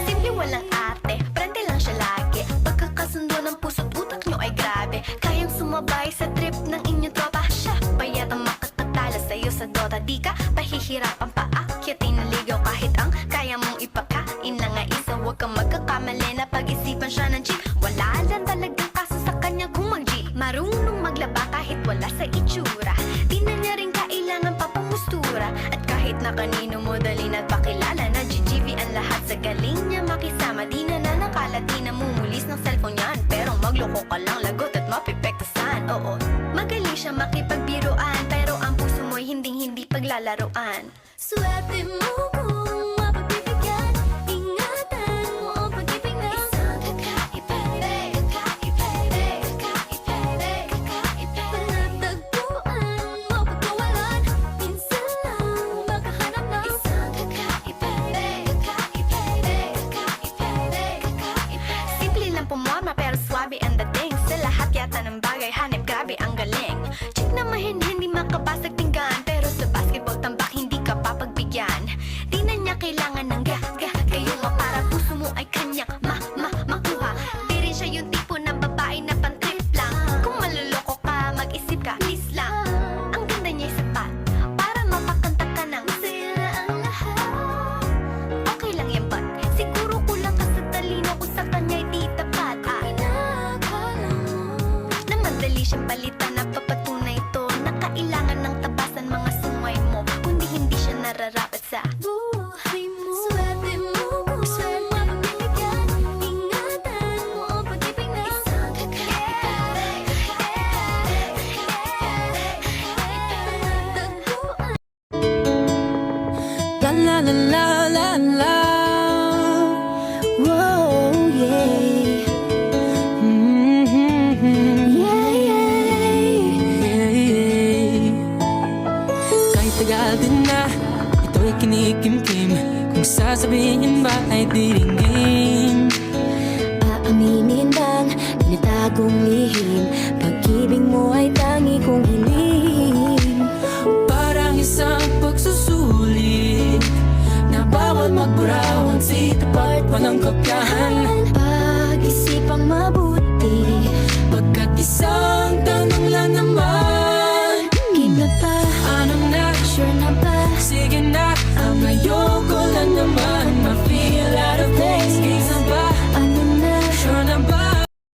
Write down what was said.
Simple walang ate, prende lang siya lagi. Pagkakasundo ng puso't utak nyo ay grabe. Kayang sumabay sa trip ng inyong tropa. Siya pa yata makakatala sa'yo sa Dota. Di ka pahihirapan pa akyatin na ligaw. Kahit ang kaya mong ipakain na nga isa. Huwag kang magkakamali na pag-isipan siya ng cheat. Wala lang talagang kaso sa kanya kung mag-G. Marunong maglaba kahit wala sa itsura. Di na niya rin kailangan papamustura. At kahit na kanino mo dali na pakilala na GGV ang lahat sa galing niya makisama. Di na nakala, di na mumulis ng cellphone yan. Pero magloko ka lang, lagot at mapipektasan. Oo, magaling siya makipagbiruan. Pero ang puso mo'y hindi paglalaroan. Swerte mo kung mapagbibigyan. Ingatan mo ang pag-ibig na isang kakaiba. Panatagpuan mo pagkawalan. Minsan lang makahanap ng isang kakaiba. Simple lang pumorma pero swabe ang dating. Sa lahat yata ng bagay hanip grabe ang galing. Chick na hindi makabasag tinggan. Pero sa basketball tambak hindi ka papagbigyan. Di na niya kailangan ng gayuma para puso mo ay kanyang makuha. Di rin siya yung tipo ng babae na pantrip lang. Kung maluloko ka, mag-isip ka, please lang. Ang ganda niya'y sapat para mapakanta ka ng sila ang lahat. Okay lang yan but siguro kulang ka sa talino kung sa kanya'y di tapat. Inakala mo na madali siyang palitan na papatunay ito na kailangan ng tabasan mga sungay mo. Kundi hindi siya nararapat sa buhay mo. Swerte mo kung mapagbibigyan. Ingatan mo ang pag-ibig na isang kakaiba. Panatagpuan. La la la la la la. Whoa, yeah. Yeah, yeah. Kahit tagal din na ito'y kinikimkim. Kung sasabihin ba ay diringin. Aaminin bang tinatagong lihim. Pag-ibig mo ay tangi kong hiling. Parang isang pagsusulit na bawal magburaw ang sitapat pa ng kakayahan. Pag-isipang mabuti, Pagkat isa